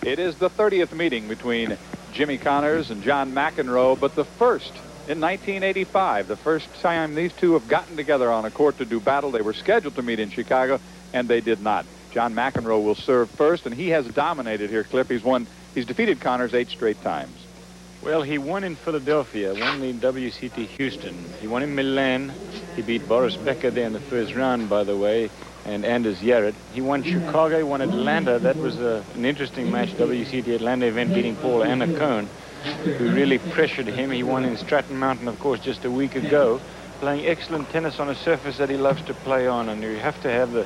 It is the 30th meeting between Jimmy Connors and John McEnroe, but the first in 1985, the first time these two have gotten together on a court to do battle. They were scheduled to meet in Chicago, and they did not. John McEnroe will serve first, and he has dominated here, Cliff. He's defeated Connors 8 straight times. Well, he won in Philadelphia, won the WCT Houston. He won in Milan. He beat Boris Becker there in the first round, by the way, and Anders Jarrett. He won Chicago, he won Atlanta. That was an interesting match, WCT Atlanta event, beating Paul Annacone, who really pressured him. He won in Stratton Mountain, of course, just a week ago, playing excellent tennis on a surface that he loves to play on. And you have to have the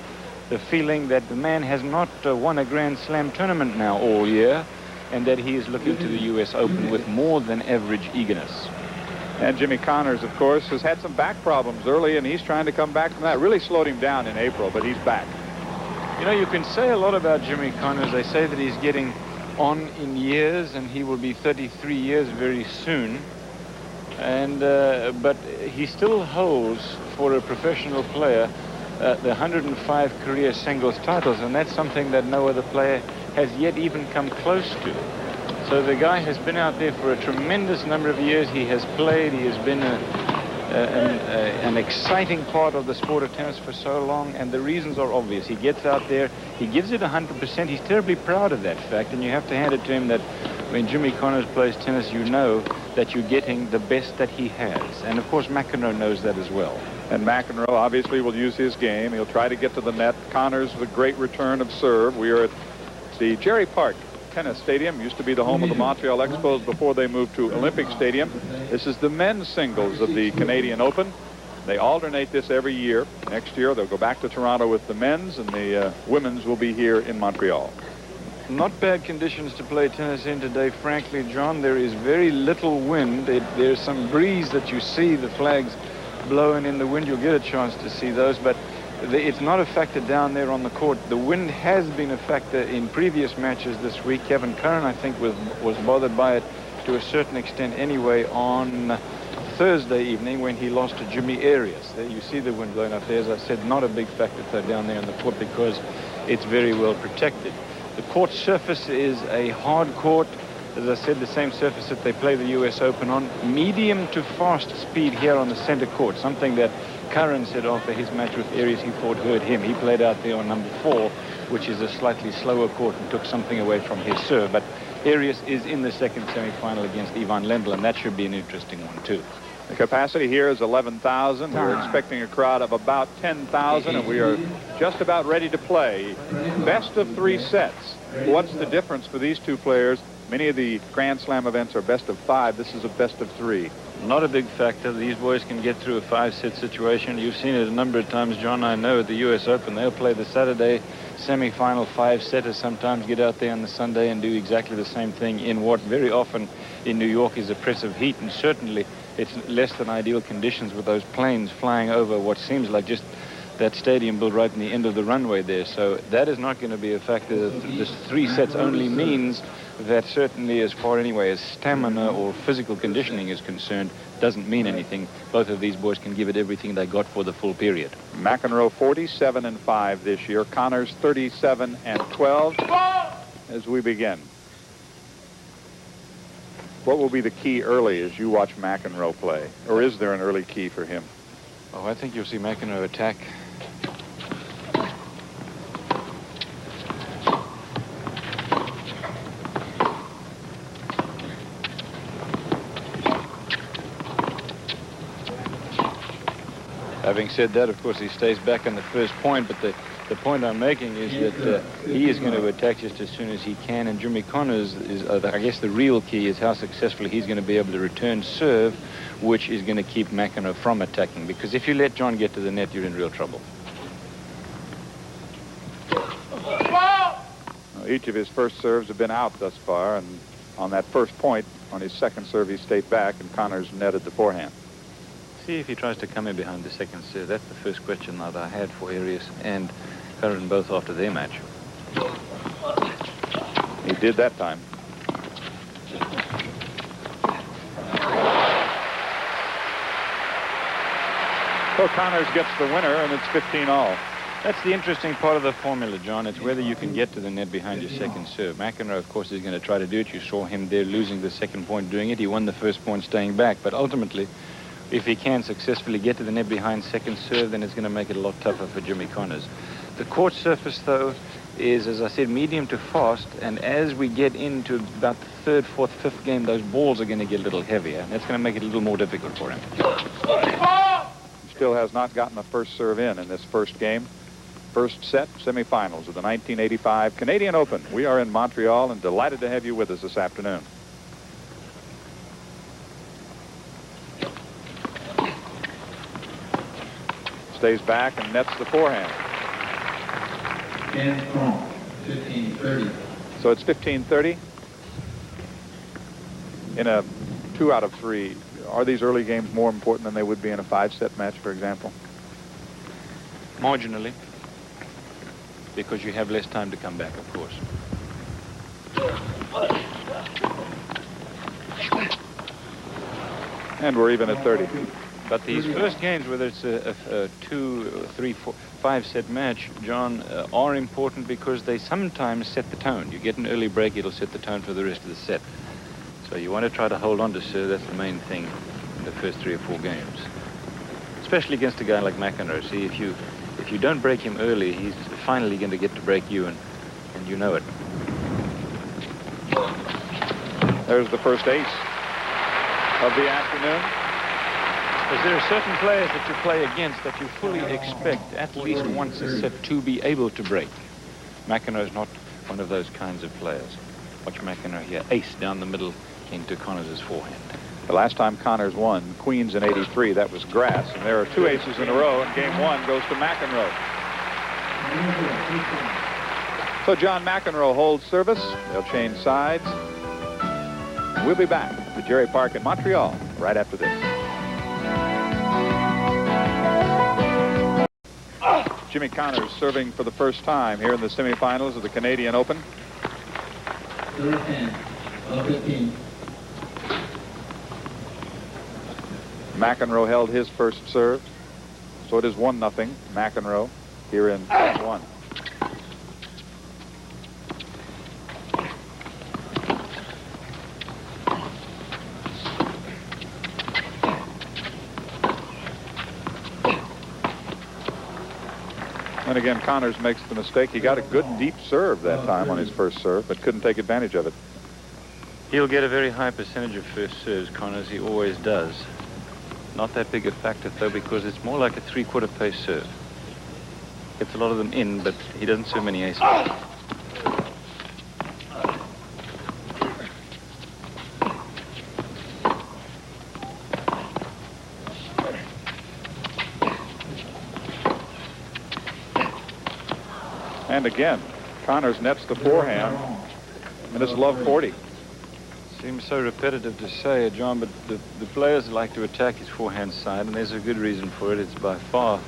feeling that the man has not won a Grand Slam tournament now all year, and that he is looking to the U.S. Open with more than average eagerness. And Jimmy Connors, of course, has had some back problems early, and he's trying to come back from that. Really slowed him down in April, but he's back. You know, you can say a lot about Jimmy Connors. They say that he's getting on in years, and he will be 33 years very soon. And but he still holds, for a professional player, the 105 career singles titles, and that's something that no other player has yet even come close to. So the guy has been out there for a tremendous number of years. He has played. He has been an exciting part of the sport of tennis for so long, and the reasons are obvious. He gets out there, he gives it 100%. He's terribly proud of that fact, and you have to hand it to him that when Jimmy Connors plays tennis, you know that you're getting the best that he has. And of course, McEnroe knows that as well. And McEnroe obviously will use his game. He'll try to get to the net. Connors with a great return of serve. We are at the Jerry Park Tennis Stadium. Used to be the home of the Montreal Expos before they moved to Olympic Stadium. This is the men's singles of the Canadian Open. They alternate this every year. Next year they'll go back to Toronto with the men's, and the women's will be here in Montreal. Not bad conditions to play tennis in today, frankly, John. There is very little wind. There's some breeze that you see, the flags blowing in the wind. You'll get a chance to see those, but it's not a factor down there on the court. The wind has been a factor in previous matches this week. Kevin Curran, I think, was bothered by it to a certain extent anyway on Thursday evening when he lost to Jimmy Arias. There you see the wind blowing up there. As I said, not a big factor though down there on the court because it's very well protected. The court surface is a hard court. As I said, the same surface that they play the U.S. Open on. Medium to fast speed here on the center court, something that Curran said after his match with Arias he thought hurt him. He played out there on number 4, which is a slightly slower court, and took something away from his serve. But Arias is in the second semifinal against Ivan Lendl, and that should be an interesting one, too. The capacity here is 11,000. We're expecting a crowd of about 10,000, and we are just about ready to play. Best of 3 sets. What's the difference for these two players? Many of the Grand Slam events are best of 5. This is a best of 3. Not a big factor. These boys can get through a 5-set situation. You've seen it a number of times, John. I know at the U.S. Open, they'll play the Saturday semi-final 5-setters, sometimes get out there on the Sunday and do exactly the same thing in what very often in New York is oppressive heat, and certainly it's less than ideal conditions with those planes flying over what seems like just that stadium built right in the end of the runway there. So that is not going to be a factor. This 3 sets only means that certainly as far anyway as stamina or physical conditioning is concerned, doesn't mean anything. Both of these boys can give it everything they got for the full period. McEnroe 47-5 this year. Connors 37-12 as we begin. What will be the key early as you watch McEnroe play? Or is there an early key for him? Oh, I think you'll see McEnroe attack. Having said that, of course, he stays back on the first point, but the point I'm making is that he is going to attack just as soon as he can, and Jimmy Connors is, I guess the real key is how successfully he's going to be able to return serve, which is going to keep McEnroe from attacking, because if you let John get to the net, you're in real trouble. Each of his first serves have been out thus far, and on that first point, on his second serve, he stayed back, and Connors netted the forehand. See if he tries to come in behind the second serve. That's the first question that I had for Arias and Curran both after their match. He did that time. So Connors gets the winner, and it's 15-all. That's the interesting part of the formula, John. It's whether you can get to the net behind your second serve. McEnroe, of course, is going to try to do it. You saw him there losing the second point doing it. He won the first point staying back. But ultimately, if he can successfully get to the net behind second serve, then it's going to make it a lot tougher for Jimmy Connors. The court surface, though, is, as I said, medium to fast. And as we get into about the third, fourth, fifth game, those balls are going to get a little heavier. And that's going to make it a little more difficult for him. He still has not gotten the first serve in this first game. First set, semifinals of the 1985 Canadian Open. We are in Montreal and delighted to have you with us this afternoon. Stays back and nets the forehand. 15-30. So it's 15-30 in a 2 out of 3. Are these early games more important than they would be in a 5-set match, for example? Marginally. Because you have less time to come back, of course. And we're even at 30. But these first games, whether it's a 2, 3, 4, 5-set match, John, are important because they sometimes set the tone. You get an early break, it'll set the tone for the rest of the set. So you want to try to hold on to serve. That's the main thing in the first 3 or 4 games. Especially against a guy like McEnroe. See, if you don't break him early, he's finally going to get to break you, and you know it. There's the first ace of the afternoon. Because there are certain players that you play against that you fully expect at least once a set to be able to break. McEnroe's not one of those kinds of players. Watch McEnroe here. Ace down the middle into Connors' forehand. The last time Connors won, Queens in '83, that was grass. And there are 2 aces in a row, and game 1 goes to McEnroe. So John McEnroe holds service. They'll change sides. We'll be back at the Jerry Park in Montreal right after this. Jimmy Connors serving for the first time here in the semifinals of the Canadian Open. 15. McEnroe held his first serve. So it is 1-0 McEnroe here in 1. And again, Connors makes the mistake. He got a good deep serve that time on his first serve, but couldn't take advantage of it. He'll get a very high percentage of first serves, Connors. He always does. Not that big a factor, though, because it's more like a 3/4 pace serve. Gets a lot of them in, but he doesn't serve many aces. And again, Connors nets the forehand, and it's love 40. Seems so repetitive to say it, John, but the players like to attack his forehand side, and there's a good reason for it. It's by far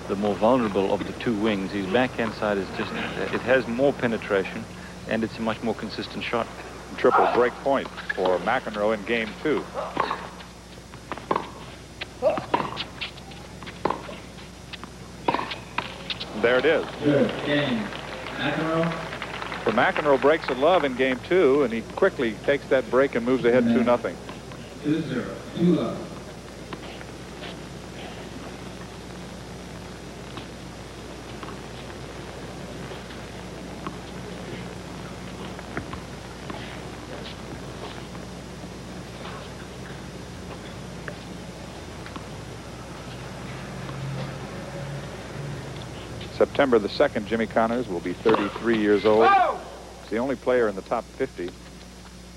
the more vulnerable of the 2 wings. His backhand side is just, it has more penetration, and it's a much more consistent shot. Triple break point for McEnroe in game 2. There it is. Good game. McEnroe. So McEnroe breaks a love in game 2, and he quickly takes that break and moves ahead 2-0. 2-0. 2-love. September the 2nd, Jimmy Connors will be 33 years old. He's the only player in the top 50.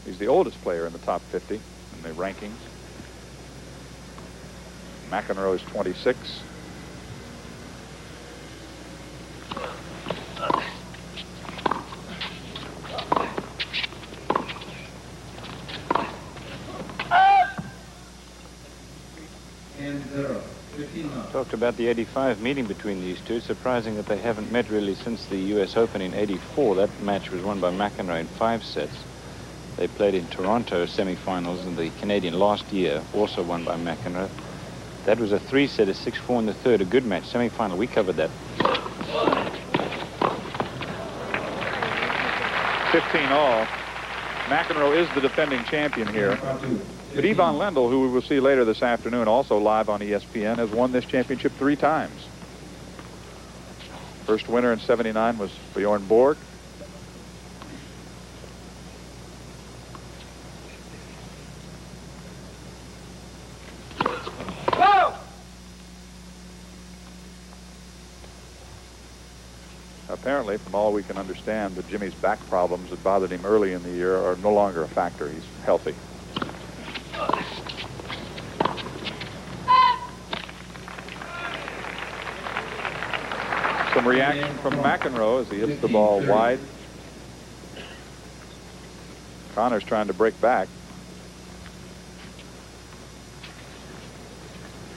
He's the oldest player in the top 50 in the rankings. McEnroe is 26. And 0. 15 Talked about the '85 meeting between these two. Surprising that they haven't met really since the U.S. Open in '84. That match was won by McEnroe in 5 sets. They played in Toronto semifinals in the Canadian last year, also won by McEnroe. That was a 3-set, a 6-4 in the third, a good match, semifinal. We covered that. 15 all. McEnroe is the defending champion here. But Yvonne Lendl, who we will see later this afternoon, also live on ESPN, has won this championship 3 times. First winner in '79 was Bjorn Borg. Apparently, from all we can understand, that Jimmy's back problems that bothered him early in the year are no longer a factor. He's healthy. Some reaction from McEnroe as he hits the ball wide. Connors trying to break back.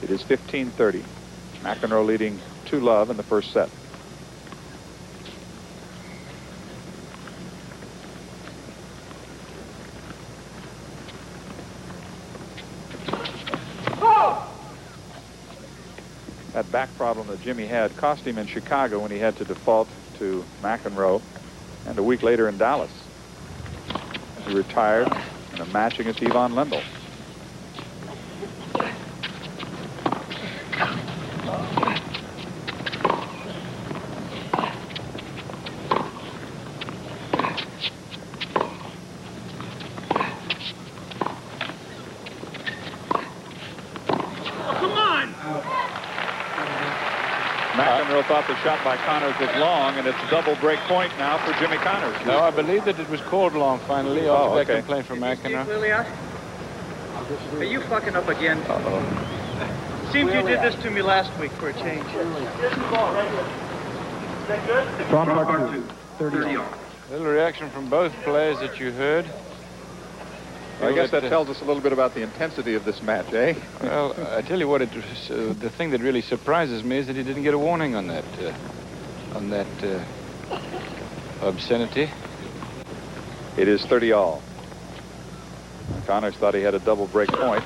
It is 15-30. McEnroe leading 2-love in the first set. That back problem that Jimmy had cost him in Chicago when he had to default to McEnroe, and a week later in Dallas. He retired in a match against Yvonne Lendl. McEnroe thought the shot by Connors was long, and it's double break point now for Jimmy Connors. No, I believe that it was called long finally after that complaint from McEnroe. Are you fucking up again? Uh-oh. Seems you did this to me last week for a change. Strong part 2. 30 all. Little reaction from both players that you heard. I guess that tells us a little bit about the intensity of this match, eh? Well, I tell you what, the thing that really surprises me is that he didn't get a warning on that obscenity. It is 30 all. Connors thought he had a double break point.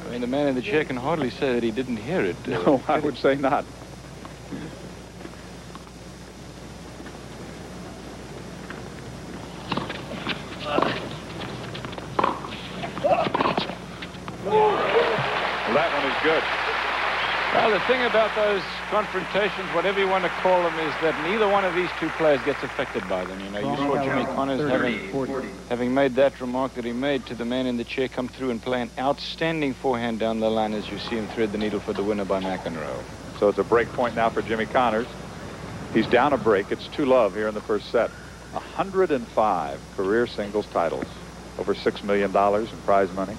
I mean, the man in the chair can hardly say that he didn't hear it. No, I would say not. Well, that one is good. Well, the thing about those confrontations, whatever you want to call them, is that neither one of these two players gets affected by them. You know, you saw Jimmy Connors having made that remark that he made to the man in the chair come through and play an outstanding forehand down the line as you see him thread the needle for the winner by McEnroe. So it's a break point now for Jimmy Connors. He's down a break. It's 2-love here in the first set. 105 career singles titles. Over $6 million in prize money.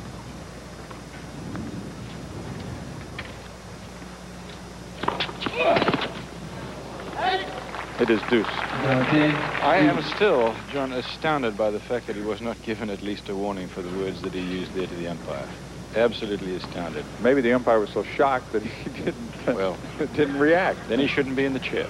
It is deuce. I am still, John, astounded by the fact that he was not given at least a warning for the words that he used there to the umpire. Absolutely astounded. Maybe the umpire was so shocked that he didn't react. Then he shouldn't be in the chair.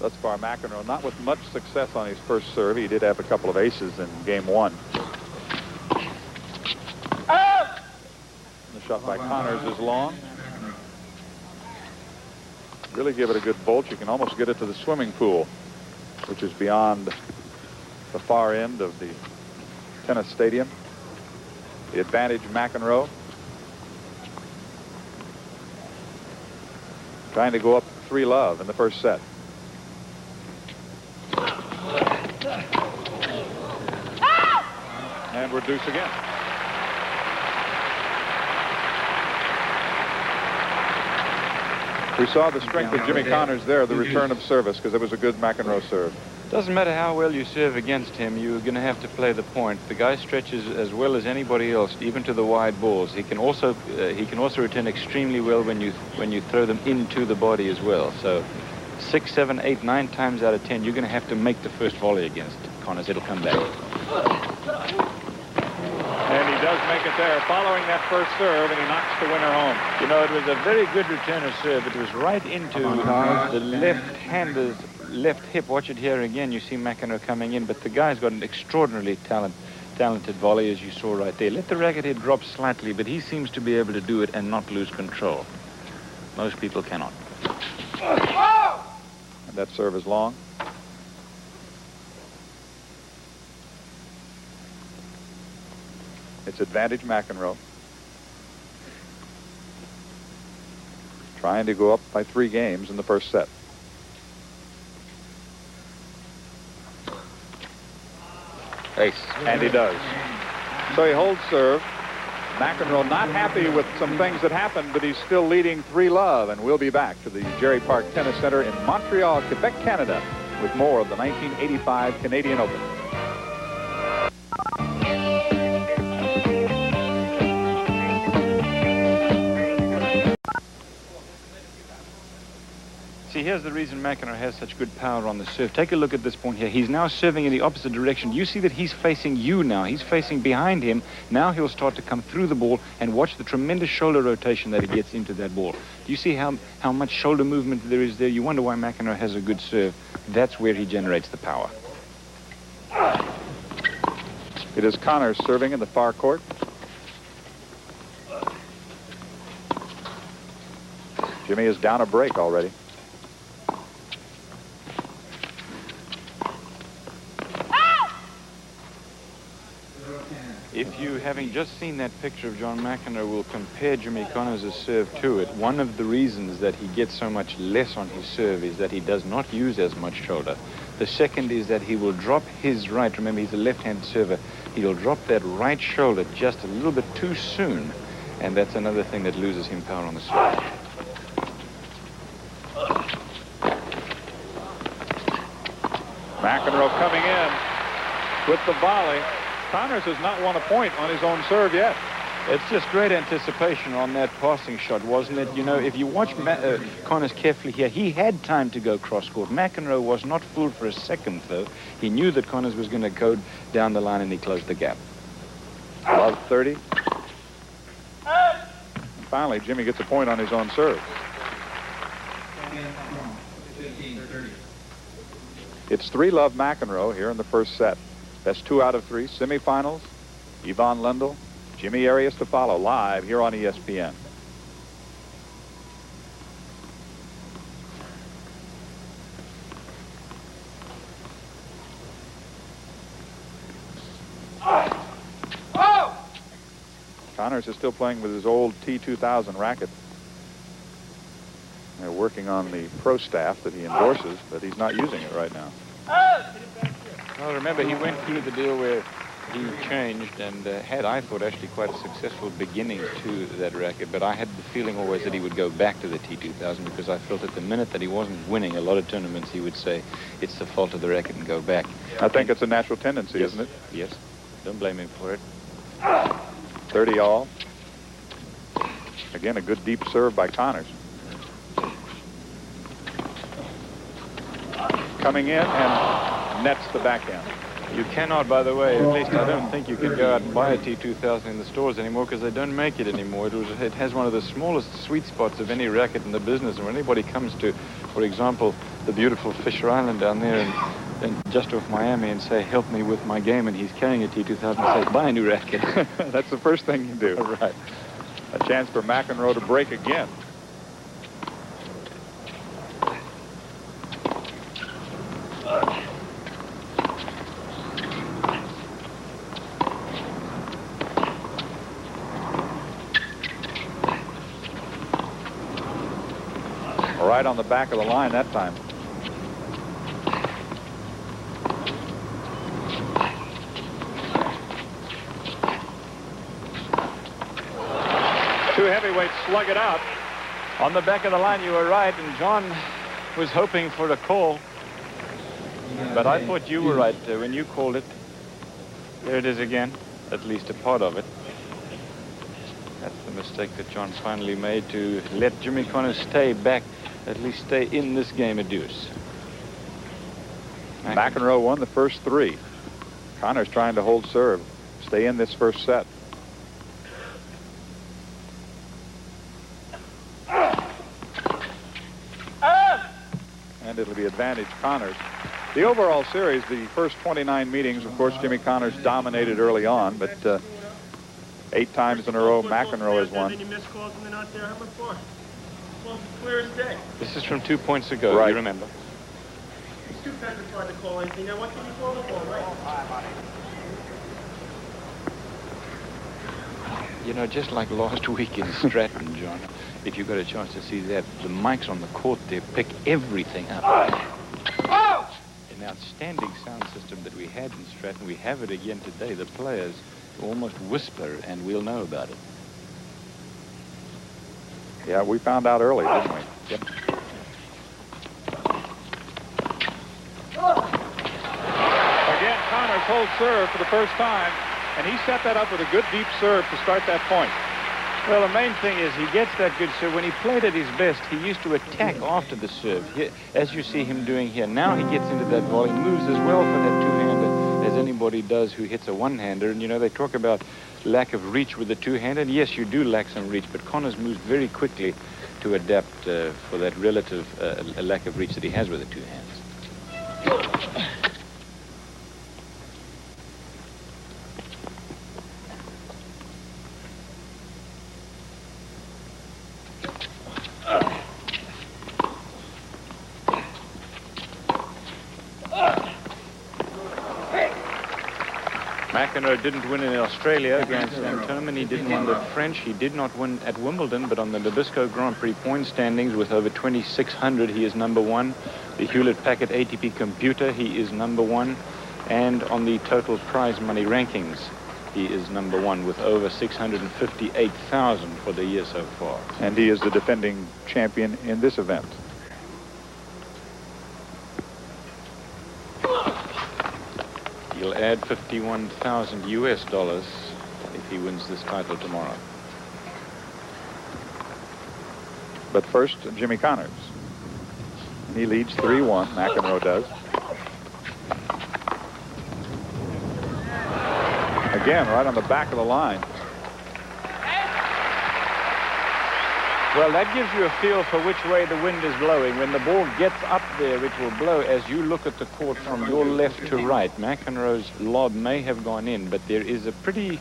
Thus far, McEnroe, not with much success on his first serve. He did have a couple of aces in game 1. The shot by Connors is long. Really give it a good bolt. You can almost get it to the swimming pool, which is beyond the far end of the tennis stadium. The advantage, McEnroe. Trying to go up 3-love in the first set. And we're deuce again. We saw the strength of Jimmy Connors there, the return of service, because it was a good McEnroe serve. Doesn't matter how well you serve against him, you're going to have to play the point. The guy stretches as well as anybody else, even to the wide balls. He can also return extremely well when you throw them into the body as well. So 6, 7, 8, 9 times out of 10, you're going to have to make the first volley against Connors. It'll come back. And he does make it there, following that first serve, and he knocks the winner home. You know, it was a very good return of serve. It was right into the left-hander's left hip. Watch it here again. You see McEnroe coming in, but the guy's got an extraordinary talent talented volley, as you saw right there. Let the racket head drop slightly, but he seems to be able to do it and not lose control. Most people cannot. And that serve is long. It's advantage McEnroe. Trying to go up by 3 games in the first set. Ace. And he does. So he holds serve. McEnroe not happy with some things that happened, but he's still leading 3-love. And we'll be back to the Jerry Park Tennis Center in Montreal, Quebec, Canada, with more of the 1985 Canadian Open. See, here's the reason McEnroe has such good power on the serve. Take a look at this point here. He's now serving in the opposite direction. You see that he's facing you now. He's facing behind him. Now he'll start to come through the ball, and watch the tremendous shoulder rotation that he gets into that ball. Do you see how much shoulder movement there is there? You wonder why McEnroe has a good serve. That's where he generates the power. It is Connors serving in the far court. Jimmy is down a break already. If you, having just seen that picture of John McEnroe, will compare Jimmy Connors' serve to it, one of the reasons that he gets so much less on his serve is that he does not use as much shoulder. The second is that he will drop his right. Remember, he's a left-handed server. He'll drop that right shoulder just a little bit too soon, and that's another thing that loses him power on the serve. McEnroe coming in with the volley. Connors has not won a point on his own serve yet. It's just great anticipation on that passing shot, wasn't it? You know, if you watch Connors carefully here, he had time to go cross-court. McEnroe was not fooled for a second, though. He knew that Connors was going to go down the line, and he closed the gap. Love 30. And finally, Jimmy gets a point on his own serve. It's 3-love McEnroe here in the first set. Best 2 out of 3 semifinals. Yvonne Lendl, Jimmy Arias to follow live here on ESPN. Connors is still playing with his old T2000 racket. They're working on the pro staff that he endorses, but he's not using it right now. Well, remember, he went through the deal where he changed and had, I thought, actually quite a successful beginning to that racket. But I had the feeling always that he would go back to the T2000, because I felt at the minute that he wasn't winning a lot of tournaments, he would say it's the fault of the racket and go back. I think it's a natural tendency, yes, isn't it? Yes. Don't blame him for it. 30 all. Again, a good deep serve by Connors. Coming in and nets the backhand. You cannot, by the way, at least I don't think you can go out and buy a T2000 in the stores anymore, because they don't make it anymore. It has one of the smallest sweet spots of any racket in the business. And when anybody comes to, for example, the beautiful Fisher Island down there and just off Miami and say, help me with my game, and he's carrying a T2000, I say, buy a new racket. That's the first thing you do. Right. A chance for McEnroe to break again. Right on the back of the line that time. Two heavyweights slug it out. On the back of the line, you were right, and John was hoping for a call. But I thought you were right when you called it. There it is again, at least a part of it. That's the mistake that John finally made, to let Jimmy Connors stay back, at least stay in this game a deuce. McEnroe won the first 3. Connors trying to hold serve, stay in this first set. And it'll be advantage Connors. The overall series, the first 29 meetings, of course, Jimmy Connors dominated early on, but 8 times in a row, McEnroe has won. This is from 2 points ago, right. You remember. It's too petrified to call anything. Now, what can you call the ball, right? You know, just like last week in Stratton, John, if you got a chance to see that, the mics on the court there pick everything up. An outstanding sound system that we had in Stratton. We have it again today. The players almost whisper, and we'll know about it. Yeah, we found out early, didn't we? Yep. Again, Connors holds serve for the first time, and he set that up with a good deep serve to start that point. Well, the main thing is he gets that good serve. When he played at his best, he used to attack after the serve, as you see him doing here. Now he gets into that volley, moves as well for that two-hander as anybody does who hits a one-hander. And, you know, they talk about lack of reach with the two-hander. Yes, you do lack some reach, but Connors moves very quickly to adapt for that relative lack of reach that he has with the two hands. McEnroe didn't win in Australia against Antonin. He didn't win the French. He did not win at Wimbledon, but on the Nabisco Grand Prix point standings with over 2,600, he is number 1. The Hewlett-Packard ATP computer, he is number 1. And on the total prize money rankings, he is number 1 with over 658,000 for the year so far. And he is the defending champion in this event. He'll add 51,000 US dollars if he wins this title tomorrow. But first, Jimmy Connors. And he leads 3-1, McEnroe does. Again, right on the back of the line. Well, that gives you a feel for which way the wind is blowing. When the ball gets up there, it will blow as you look at the court from your left to right. McEnroe's lob may have gone in, but there is a pretty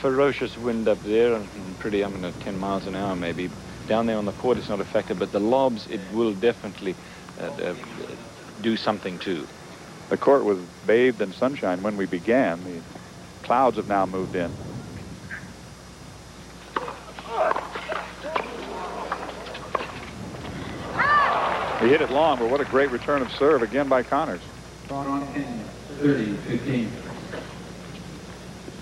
ferocious wind up there, and pretty, 10 miles an hour maybe. Down there on the court, it's not a factor, but the lobs, it will definitely do something too. The court was bathed in sunshine when we began. The clouds have now moved in. He hit it long, but what a great return of serve again by Connors. 30-15.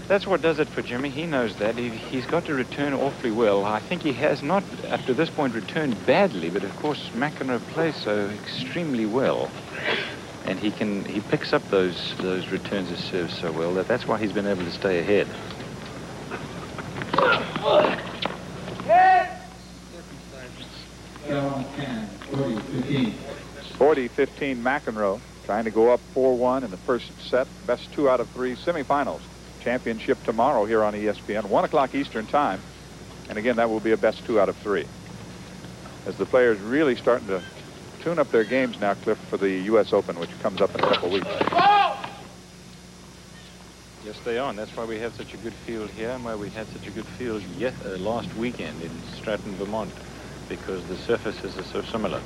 That's what does it for Jimmy. He knows that. He's got to return awfully well. I think he has not, up to this point, returned badly, but of course McEnroe plays so extremely well. And he picks up those returns of serve so well that's why he's been able to stay ahead. 40-15 McEnroe, trying to go up 4-1 in the first set. Best 2 out of 3 semifinals. Championship tomorrow here on ESPN, 1 o'clock Eastern time. And again, that will be a best 2 out of 3. As the players really starting to tune up their games now, Cliff, for the U.S. Open, which comes up in a couple weeks. Yes, they are, and that's why we have such a good field here, and why we had such a good field last weekend in Stratton, Vermont, because the surfaces are so similar.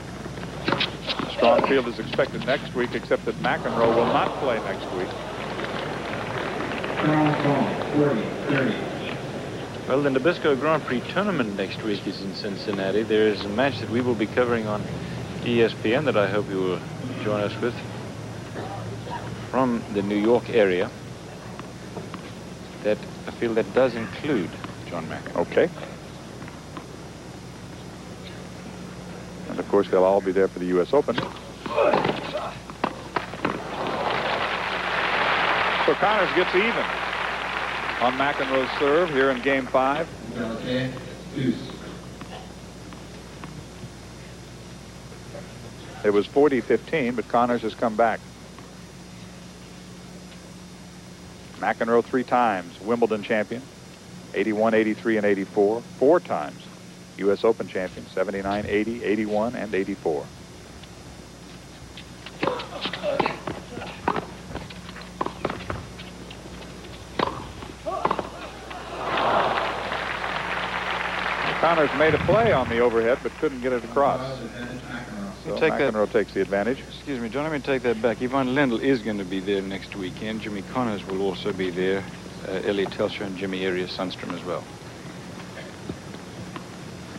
A strong field is expected next week, except that McEnroe will not play next week. Well, the Nabisco Grand Prix tournament next week is in Cincinnati. There is a match that we will be covering on ESPN that I hope you will join us with from the New York area. That a field that does include John McEnroe. Okay. And of course, they'll all be there for the U.S. Open. So Connors gets even on McEnroe's serve here in Game 5. It was 40-15, but Connors has come back. McEnroe 3 times Wimbledon champion, 81, 83, and 84. 4 times U.S. Open champion, 79, 80, 81, and 84. Connors made a play on the overhead, but couldn't get it across. So McEnroe takes the advantage. Excuse me, John, let me take that back. Yvonne Lendl is going to be there next weekend. Jimmy Connors will also be there. Elliot Telscher and Jimmy Arias Sundstrom as well.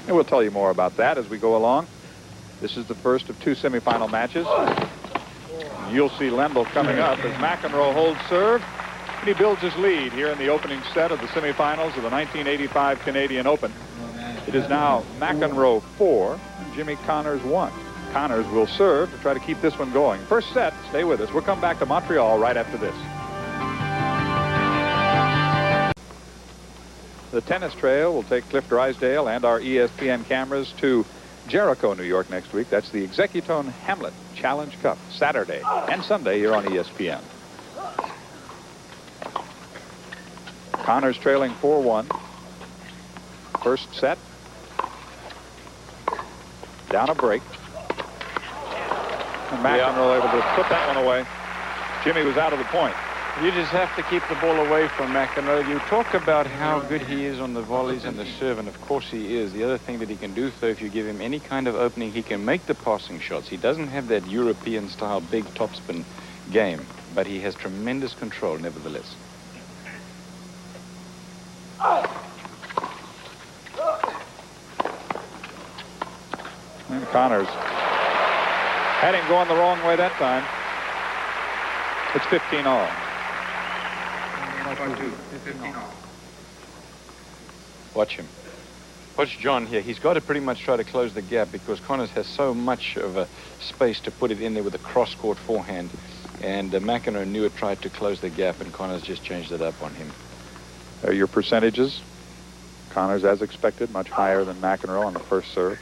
And we'll tell you more about that as we go along. This is the first of 2 semifinal matches. You'll see Lendl coming up as McEnroe holds serve. And he builds his lead here in the opening set of the semifinals of the 1985 Canadian Open. It is now McEnroe 4 and Jimmy Connors 1. Connors will serve to try to keep this one going. First set, stay with us. We'll come back to Montreal right after this. The tennis trail will take Cliff Drysdale and our ESPN cameras to Jericho, New York next week. That's the Executone Hamlet Challenge Cup, Saturday and Sunday here on ESPN. Connors trailing 4-1. First set. Down a break. And McEnroe able to put that one away. Jimmy was out of the point. You just have to keep the ball away from McEnroe. You talk about how good he is on the volleys and the serve, and of course he is. The other thing that he can do, though, if you give him any kind of opening, he can make the passing shots. He doesn't have that European-style big topspin game, but he has tremendous control nevertheless. And Connors had him going the wrong way that time. It's 15-all. 15-all. Watch him. Watch John here. He's got to pretty much try to close the gap because Connors has so much of a space to put it in there with a cross-court forehand. And McEnroe knew it, tried to close the gap, and Connors just changed it up on him. Your percentages. Connors, as expected, much higher than McEnroe on the first serve.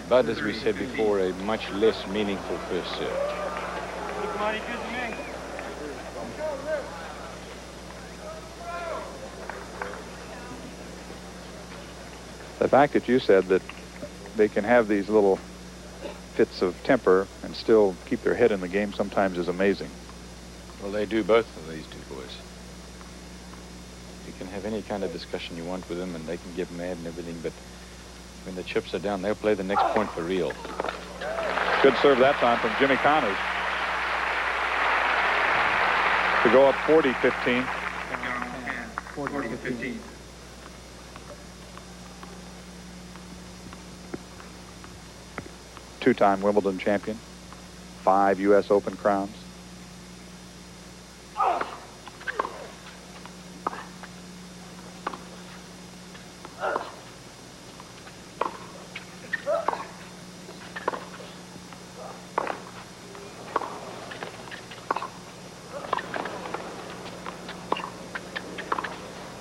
But as we said before, a much less meaningful first serve. The fact that you said that they can have these little fits of temper and still keep their head in the game sometimes is amazing. Well, they do, both of these two boys. You can have any kind of discussion you want with them, and they can get mad and everything, but when the chips are down, they'll play the next point for real. Good serve that time from Jimmy Connors to go up 40-15. 40-15. Two-time Wimbledon champion, 5 U.S. Open crowns.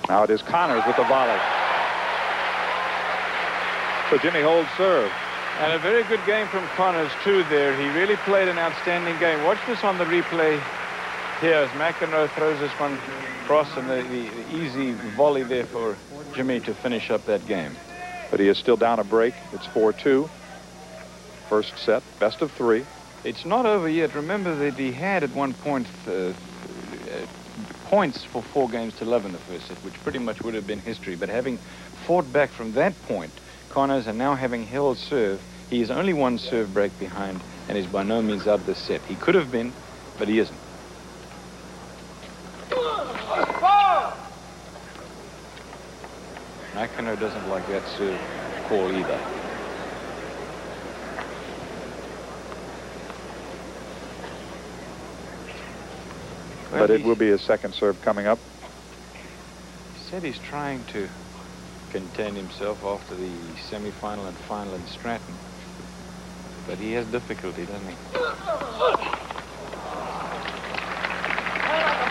Now it is Connors with the volley. So Jimmy holds serve. And a very good game from Connors, too, there. He really played an outstanding game. Watch this on the replay here as McEnroe throws this one across, and the easy volley there for Jimmy to finish up that game. But he is still down a break. It's 4-2. First set, best of 3. It's not over yet. Remember that he had at one point points for 4 games to love in the first set, which pretty much would have been history. But having fought back from that point, Connors, and now having held serve, he is only 1 serve break behind and is by no means out of the set. He could have been, but he isn't. McEnroe doesn't like that serve call either. But it will be his second serve coming up. He said he's trying to contain himself after the semi-final and final in Stratton. But he has difficulty, doesn't he?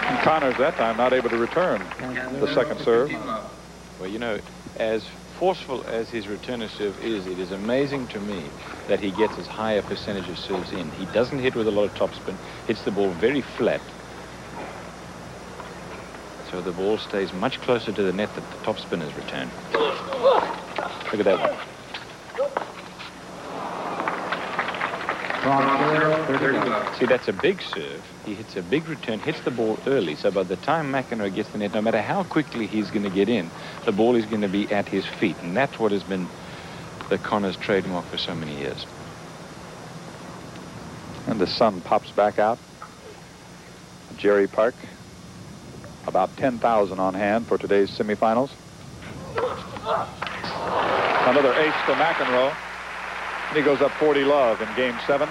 And Connors that time not able to return the second serve. Well, you know, as forceful as his return of serve is, it is amazing to me that he gets as high a percentage of serves in. He doesn't hit with a lot of topspin, hits the ball very flat. So the ball stays much closer to the net that the topspin is returned. Look at that one. See, that's a big serve. He hits a big return, hits the ball early. So by the time McEnroe gets the net, no matter how quickly he's going to get in, the ball is going to be at his feet. And that's what has been the Connors trademark for so many years. And the sun pops back out. Jerry Park, about 10,000 on hand for today's semifinals. Another ace to McEnroe. And he goes up 40 love in game 7.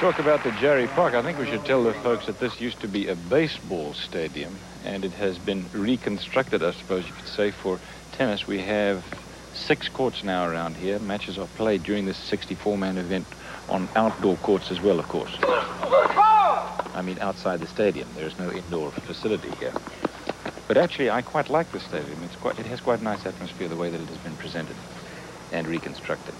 Talk about the Jerry Park. I think we should tell the folks that this used to be a baseball stadium, and it has been reconstructed, I suppose you could say, for tennis. We have 6 courts now around here. Matches are played during this 64-man event on outdoor courts as well, of course. I mean, outside the stadium. There is no indoor facility here. But actually, I quite like the stadium. It has quite a nice atmosphere, the way that it has been presented and reconstructed.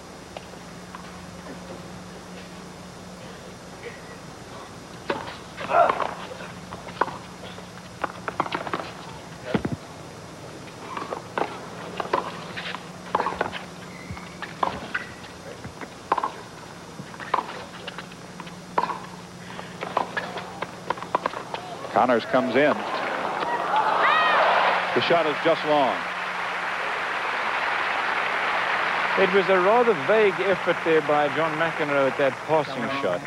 Connors comes in. The shot is just long. It was a rather vague effort there by John McEnroe at that passing shot.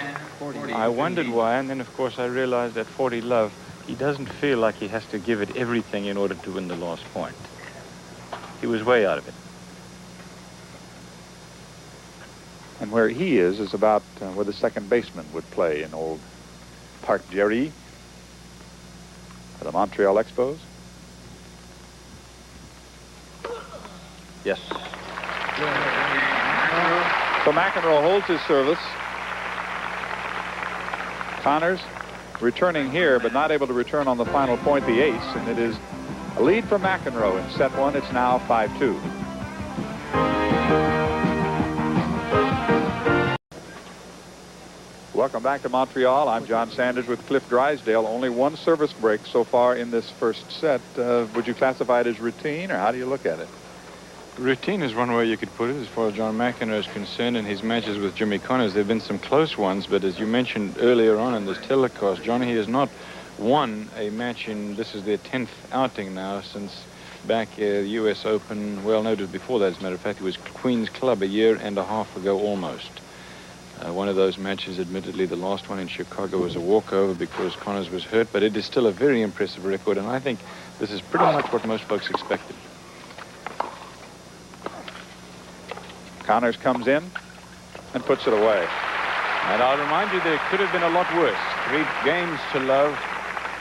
I wondered why, and then of course I realized that 40 love, he doesn't feel like he has to give it everything in order to win the last point. He was way out of it. And where he is about where the second baseman would play in old Parc Jerry at the Montreal Expos. Yes. So McEnroe holds his service. Connors returning here, but not able to return on the final point, the ace, and it is a lead for McEnroe in set 1. It's now 5-2. Welcome back to Montreal. I'm John Sanders with Cliff Drysdale. Only one service break so far in this first set. Would you classify it as routine, or how do you look at it? Routine is one way you could put it as far as John McEnroe is concerned. In his matches with Jimmy Connors, there have been some close ones, but as you mentioned earlier on in this telecast, Johnny has not won a match in, this is their 10th outing now since back the U.S. Open. Well, no, it was before that, as a matter of fact. It was Queen's Club a year and a half ago almost. One of those matches, admittedly, the last one in Chicago, was a walkover because Connors was hurt, but it is still a very impressive record, and I think this is pretty much what most folks expected. Connors comes in and puts it away. And I'll remind you, there could have been a lot worse. 3 games to love.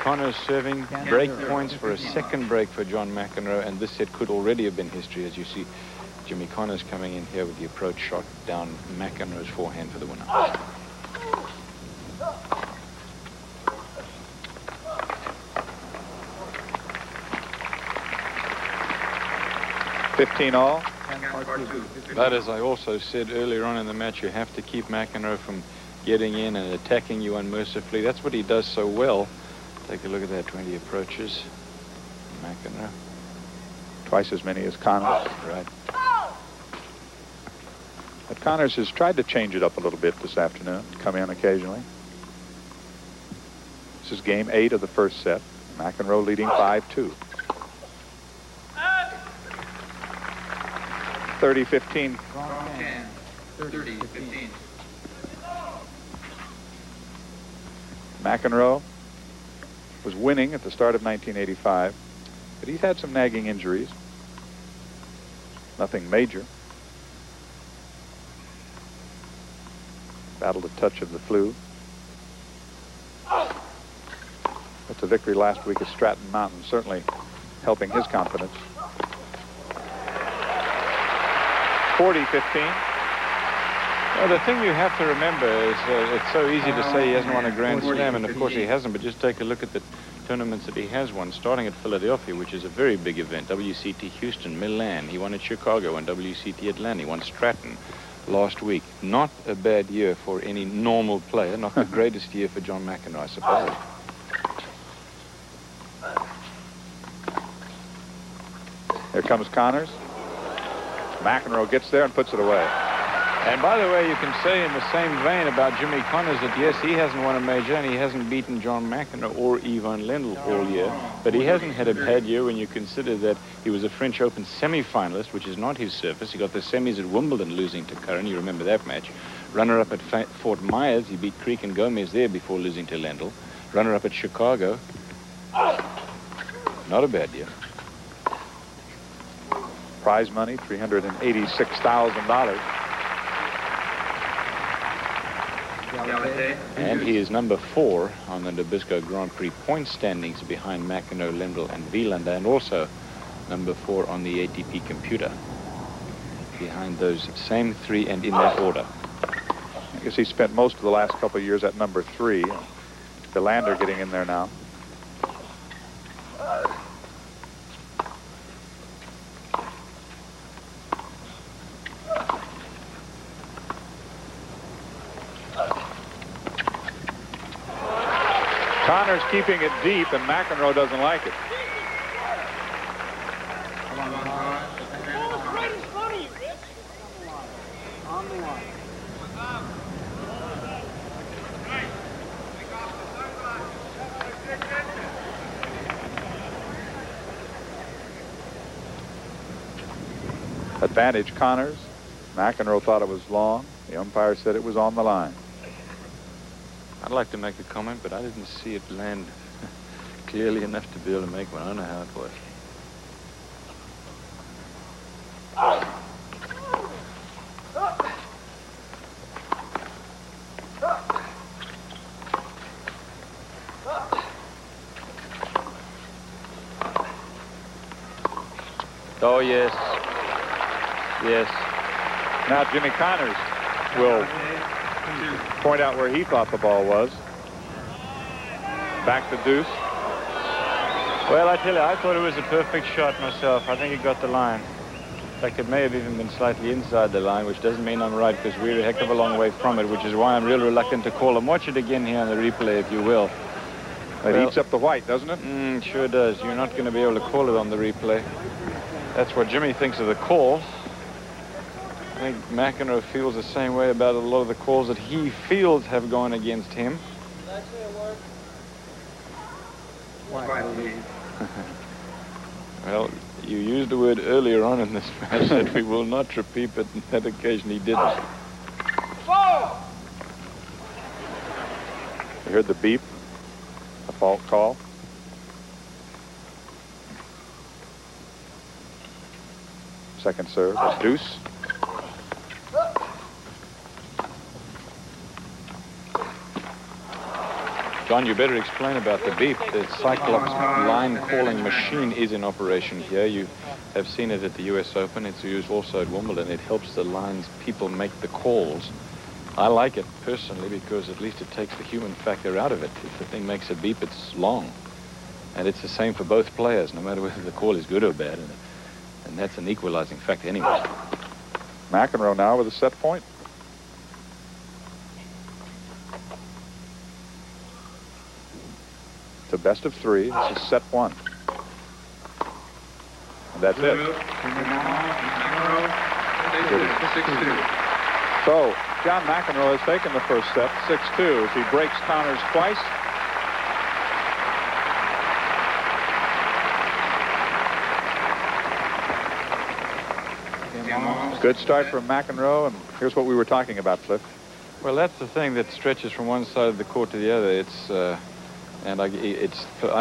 Connors serving break points for a second break for John McEnroe, and this set could already have been history, as you see Jimmy Connors coming in here with the approach shot down McEnroe's forehand for the winner. 15-all. But as I also said earlier on in the match, you have to keep McEnroe from getting in and attacking you unmercifully. That's what he does so well. Take a look at that, 20 approaches. McEnroe. Twice as many as Connors. Right. But Connors has tried to change it up a little bit this afternoon, come in occasionally. This is game 8 of the first set. McEnroe leading 5-2. 30-15. 30-15. McEnroe was winning at the start of 1985, but he's had some nagging injuries. Nothing major. Battled a touch of the flu. But the victory last week at Stratton Mountain certainly helping his confidence. 40-15. Well, the thing you have to remember is it's so easy to say he hasn't won a Grand Slam, and of course he hasn't, but just take a look at the tournaments that he has won, starting at Philadelphia, which is a very big event, WCT Houston, Milan. He won at Chicago and WCT Atlanta. He won Stratton last week. Not a bad year for any normal player, not the greatest year for John McEnroe, I suppose. Here comes Connors. McEnroe gets there and puts it away. And by the way, you can say in the same vein about Jimmy Connors that, yes, he hasn't won a major and he hasn't beaten John McEnroe or Ivan Lendl all year, but he hasn't had a bad year when you consider that he was a French Open semi-finalist, which is not his surface. He got the semis at Wimbledon losing to Curran. You remember that match. Runner-up at Fort Myers. He beat Creek and Gomez there before losing to Lendl. Runner-up at Chicago. Not a bad year. Prize money, $386,000. And he is number 4 on the Nabisco Grand Prix point standings behind McEnroe, Lendl, and Wielander, and also number 4 on the ATP computer. Behind those same 3 and in that order. I guess he spent most of the last couple of years at number 3. Wielander getting in there now. Connors keeping it deep, and McEnroe doesn't like it. Advantage Connors. McEnroe thought it was long. The umpire said it was on the line. I'd like to make a comment, but I didn't see it land clearly enough to be able to make one. I don't know how it was. Oh, yes. Yes. Now Jimmy Connors will point out where he thought the ball was. Back to deuce. Well, I tell you, I thought it was a perfect shot myself. I think it got the line. In fact, it may have even been slightly inside the line, which doesn't mean I'm right, because we're a heck of a long way from it, which is why I'm real reluctant to call him. Watch it again here on the replay, if you will. It eats up the white, doesn't it? It sure does. You're not going to be able to call it on the replay. That's what Jimmy thinks of the call. I think McEnroe feels the same way about a lot of the calls that he feels have gone against him. Well, you used the word earlier on in this match that we will not repeat, but on that occasion he didn't. You heard the beep, a fault call. Second serve, deuce. John, you better explain about the beep. The Cyclops line calling machine is in operation here. You have seen it at the US Open. It's used also at Wimbledon. It helps the lines people make the calls. I like it personally because at least it takes the human factor out of it. If the thing makes a beep, it's long. And it's the same for both players, no matter whether the call is good or bad. And that's an equalizing factor anyway. McEnroe now with a set point. It's a best of 3. This is set 1. And that's it. So John McEnroe has taken the first set, 6-2, as he breaks Connors twice. Good start from McEnroe, and here's what we were talking about, Cliff. Well, that's the thing that stretches from one side of the court to the other. I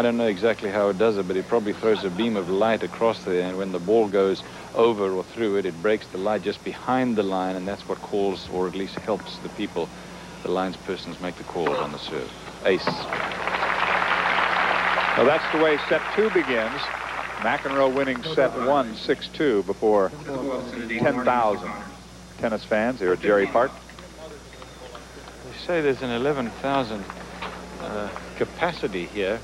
don't know exactly how it does it, but it probably throws a beam of light across there, and when the ball goes over or through it, it breaks the light just behind the line, and that's what calls, or at least helps the people, the linespersons, make the calls on the serve. Ace. Well, that's the way set 2 begins. McEnroe winning set 1, 6-2, before 10,000 tennis fans here at Jerry Park. They say there's an 11,000 capacity here.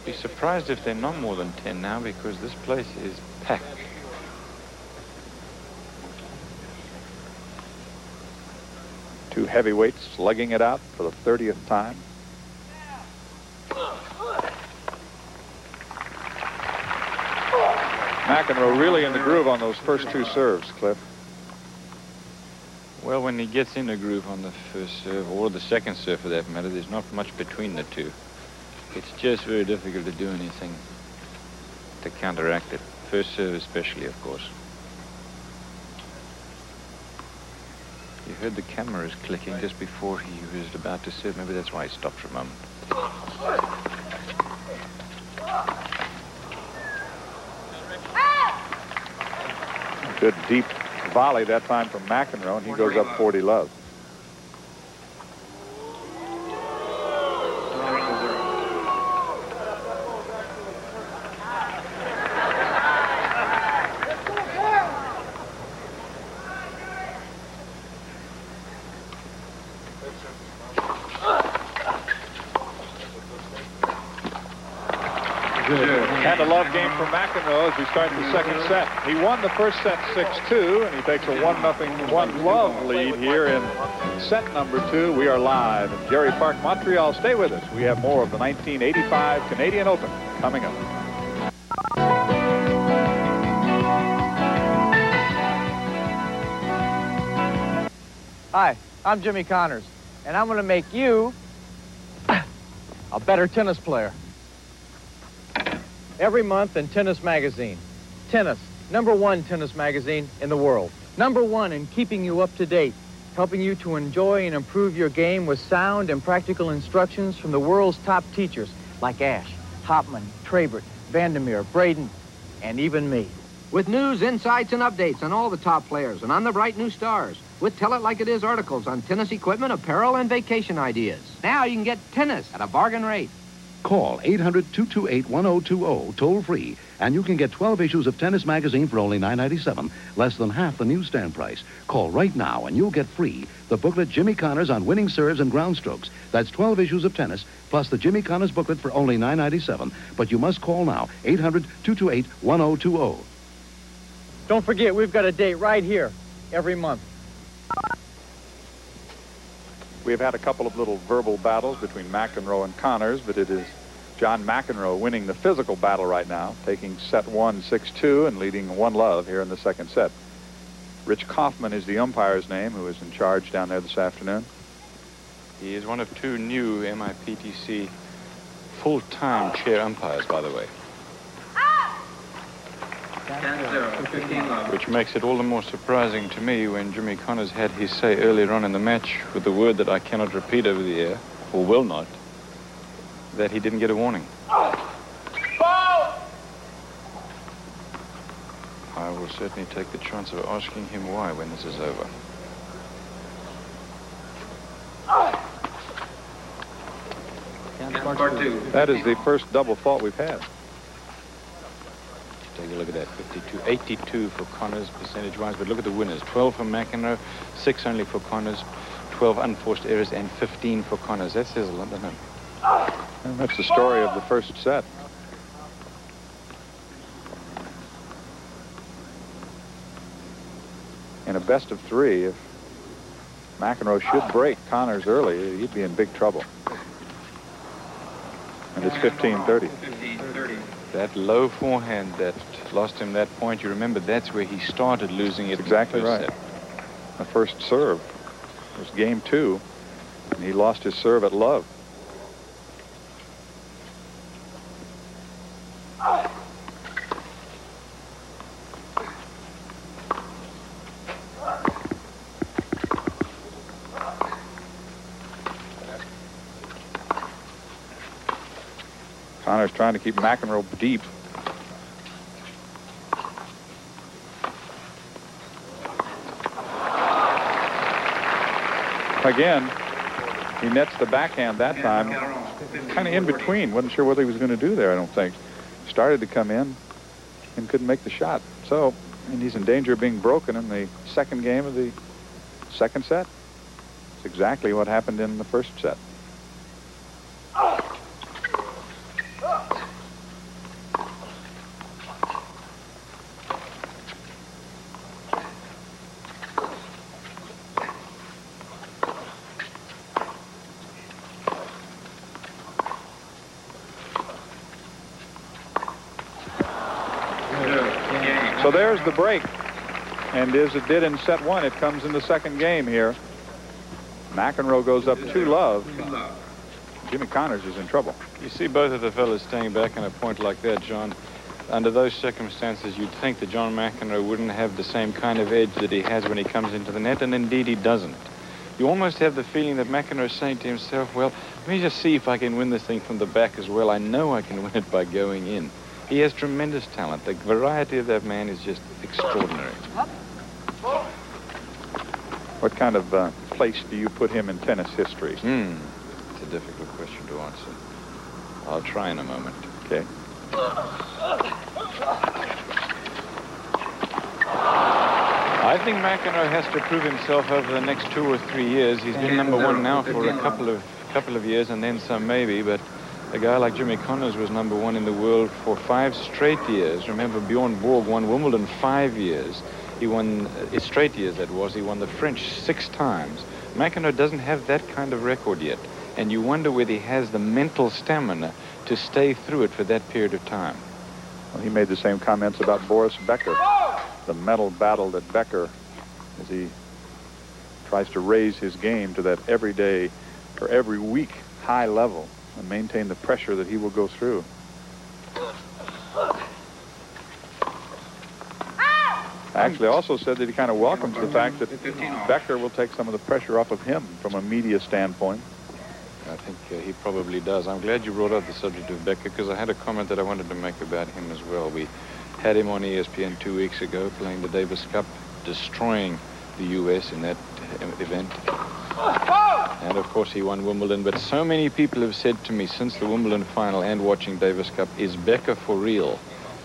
Be surprised if they're not more than 10 now, because this place is packed. Two heavyweights slugging it out for the 30th time. McEnroe really in the groove on those first 2 serves, Cliff. Well, Well, when he gets in a groove on the first serve, or the second serve for that matter, there's not much between the two. It's just very difficult to do anything to counteract it. First serve especially, of course. You heard the cameras clicking just before he was about to serve. Maybe that's why he stopped for a moment. Good deep volley that time from McEnroe, and he goes up 40-love. And a love game for McEnroe as we start the second set. He won the first set 6-2, and he takes a 1-0 lead here in set number 2. We are live at Jerry Park, Montreal. Stay with us. We have more of the 1985 Canadian Open coming up. Hi, I'm Jimmy Connors, and I'm going to make you a better tennis player. Every month in Tennis Magazine. Tennis, #1 tennis magazine in the world. #1 in keeping you up to date, helping you to enjoy and improve your game with sound and practical instructions from the world's top teachers like Ash, Hopman, Trabert, Vandermeer, Braden, and even me. With news, insights, and updates on all the top players and on the bright new stars. With Tell It Like It Is articles on tennis equipment, apparel, and vacation ideas. Now you can get tennis at a bargain rate. Call 800-228-1020 toll-free, and you can get 12 issues of Tennis Magazine for only $9.97, less than half the newsstand price. Call right now, and you'll get free the booklet Jimmy Connors on winning serves and ground strokes. That's 12 issues of tennis, plus the Jimmy Connors booklet for only $9.97. But you must call now, 800-228-1020. Don't forget, we've got a date right here every month. We've had a couple of little verbal battles between McEnroe and Connors, but it is John McEnroe winning the physical battle right now, taking set 1 6-2 and leading 1-love here in the second set. Rich Kaufman is the umpire's name, who is in charge down there this afternoon. He is one of 2 new MIPTC full-time chair umpires, by the way. 10-0, 15 love. Which makes it all the more surprising to me when Jimmy Connors had his say earlier on in the match with the word that I cannot repeat over the air, or will not, that he didn't get a warning. I will certainly take the chance of asking him why when this is over. Part 2. That is the first double fault we've had. Take a look at that, 82 for Connors percentage-wise, but look at the winners. 12 for McEnroe, 6 only for Connors, 12 unforced errors, and 15 for Connors. That says a lot, doesn't it? And that's the story of the first set. In a best of 3, if McEnroe should break Connors early, he'd be in big trouble. And it's 15-30. 15-30. That low forehand that lost him that point, you remember that's where he started losing it. Exactly in the first right. set. The first serve was game 2, and he lost his serve at love. Connors trying to keep McEnroe deep. Again, he nets the backhand that time. Kind of in between. Wasn't sure what he was going to do there, I don't think. Started to come in and couldn't make the shot. So, and he's in danger of being broken in the second game of the second set. It's exactly what happened in the first set. So there's the break. And as it did in set 1, it comes in the second game here. McEnroe goes up 2-love. Jimmy Connors is in trouble. You see both of the fellas staying back on a point like that, John. Under those circumstances, you'd think that John McEnroe wouldn't have the same kind of edge that he has when he comes into the net, and indeed he doesn't. You almost have the feeling that McEnroe's saying to himself, well, let me just see if I can win this thing from the back as well. I know I can win it by going in. He has tremendous talent. The variety of that man is just extraordinary. What kind of place do you put him in tennis history? It's a difficult question to answer. I'll try in a moment. Okay. I think McEnroe has to prove himself over the next 2 or 3 years. He's been number 1 now for a couple of years, and then some maybe, but a guy like Jimmy Connors was number 1 in the world for 5 straight years. Remember, Bjorn Borg won Wimbledon 5 years. He won, straight years that was, he won the French 6 times. McEnroe doesn't have that kind of record yet, and you wonder whether he has the mental stamina to stay through it for that period of time. Well, he made the same comments about Boris Becker. The mental battle that Becker, as he tries to raise his game to that every day or every week high level and maintain the pressure that he will go through. Actually also said that he kind of welcomes the fact that Becker will take some of the pressure off of him from a media standpoint. I think he probably does. I'm glad you brought up the subject of Becker, because I had a comment that I wanted to make about him as well. We had him on ESPN 2 weeks ago playing the Davis Cup, destroying the U.S. in that event. And of course he won Wimbledon, but so many people have said to me since the Wimbledon final and watching Davis Cup, is Becker for real?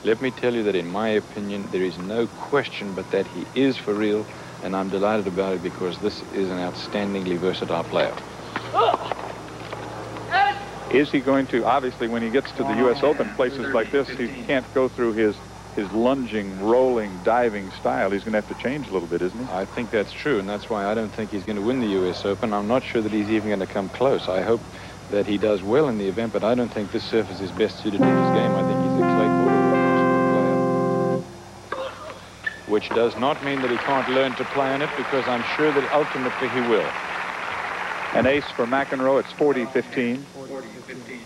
Let me tell you that in my opinion there is no question but that he is for real, and I'm delighted about it because this is an outstandingly versatile player. Is he going to, obviously when he gets to the U.S. Open, places like this, he can't go through his lunging, rolling, diving style. He's going to have to change a little bit, isn't he? I think that's true, and that's why I don't think he's going to win the U.S. Open. I'm not sure that he's even going to come close. I hope that he does well in the event, but I don't think this surface is best suited to his game. I think he's a clay court player. Which does not mean that he can't learn to play on it, because I'm sure that ultimately he will. An ace for McEnroe. It's 40-15.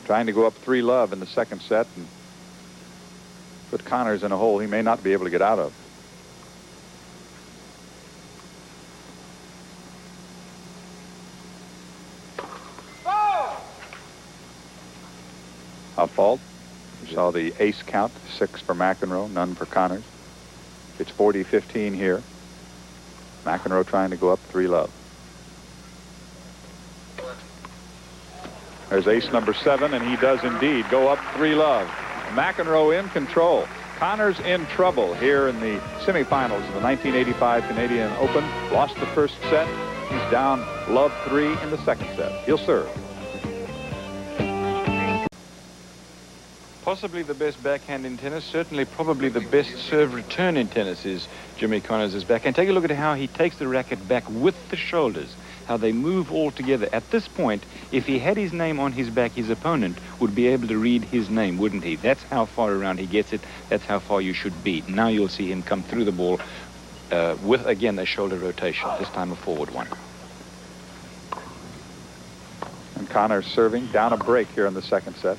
Trying to go up 3-love in the second set and put Connors in a hole he may not be able to get out of. A fault. You saw the ace count, 6 for McEnroe, none for Connors. It's 40-15 here. McEnroe trying to go up 3-love. There's ace number 7, and he does indeed go up 3-love. McEnroe in control. Connors in trouble here in the semifinals of the 1985 Canadian Open. Lost the first set. He's down love 3 in the second set. He'll serve. Possibly the best backhand in tennis, certainly probably the best serve return in tennis is Jimmy Connors' backhand. Take a look at how he takes the racket back with the shoulders, how they move all together. At this point, if he had his name on his back, his opponent would be able to read his name, wouldn't he? That's how far around he gets it. That's how far you should be. Now you'll see him come through the ball with, again, a shoulder rotation, this time a forward one. And Connors serving down a break here in the second set.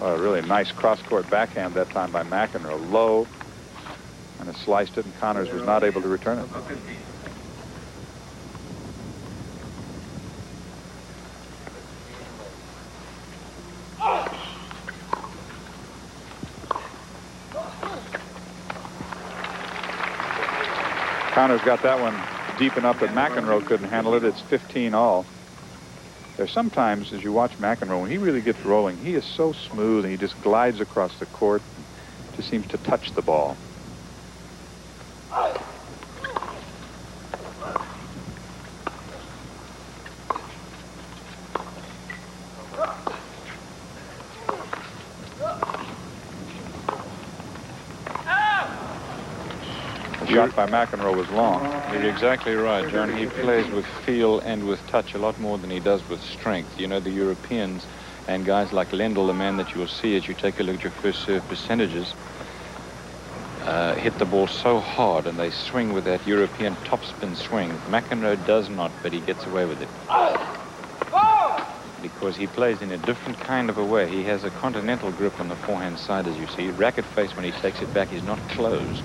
Oh, a really nice cross-court backhand that time by McEnroe. Low, and it sliced it, and Connors was not able to return it. Connors got that one deep enough that McEnroe couldn't handle it. It's 15 all. There's sometimes, as you watch McEnroe, when he really gets rolling, he is so smooth, and he just glides across the court, just seems to touch the ball. The shot by McEnroe was long. You're exactly right, John. He plays with feel and with touch a lot more than he does with strength. You know, the Europeans and guys like Lendl, the man that you'll see as you take a look at your first serve percentages, hit the ball so hard, and they swing with that European topspin swing. McEnroe does not, but he gets away with it. Because he plays in a different kind of a way. He has a continental grip on the forehand side, as you see. Racket face, when he takes it back, is not closed.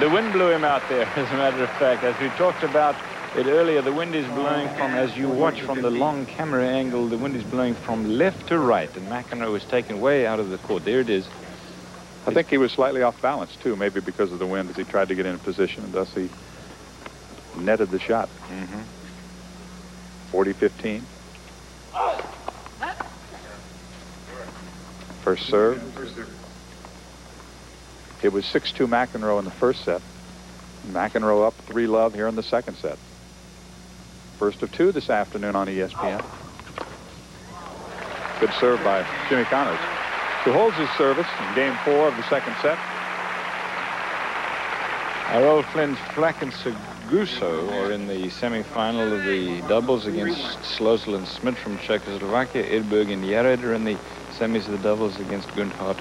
The wind blew him out there, as a matter of fact. As we talked about it earlier, the wind is blowing from, as you watch from the long camera angle, the wind is blowing from left to right, and McEnroe was taken way out of the court. There it is. I think he was slightly off balance, too, maybe because of the wind as he tried to get in position, and thus he netted the shot. 40-15. First serve. It was 6-2 McEnroe in the first set. McEnroe up 3-love here in the second set. First of two this afternoon on ESPN. Good serve by Jimmy Connors, who holds his service in game 4 of the second set. Our old friends Flack and Seguso are in the semi-final of the doubles against Slosel and Smith from Czechoslovakia. Edberg and Jared are in the semis of the doubles against Gundhart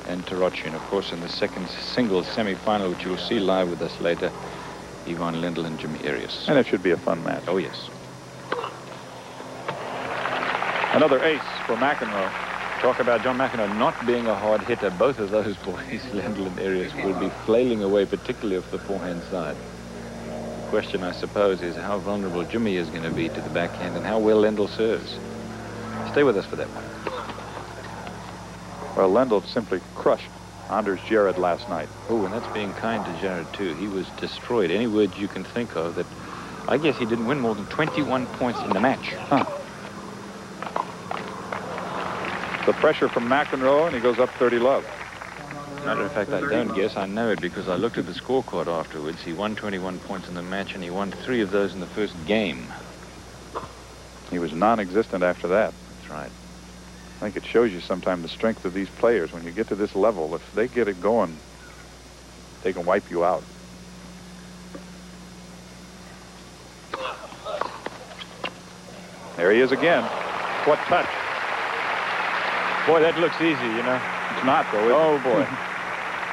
and Tarocci. And of course, in the second singles semi-final, which you'll see live with us later, Ivan Lendl and Jimmy Arias. And it should be a fun match. Oh, yes. Another ace for McEnroe. Talk about John McEnroe not being a hard hitter. Both of those boys, Lendl and Arias, will be flailing away, particularly off the forehand side. The question, I suppose, is how vulnerable Jimmy is going to be to the backhand and how well Lendl serves. Stay with us for that one. Well, Lendl simply crushed Anders Jared last night. Oh, and that's being kind to Jared, too. He was destroyed. Any word you can think of that, I guess he didn't win more than 21 points in the match. The pressure from McEnroe, and he goes up 30-love. Matter of fact, I don't guess. I know it because I looked at the scorecard afterwards. He won 21 points in the match, and he won 3 of those in the first game. He was non-existent after that. That's right. I think it shows you sometimes the strength of these players. When you get to this level, if they get it going, they can wipe you out. There he is again. What touch. Boy, that looks easy, you know. It's not, though, is it? Oh, boy.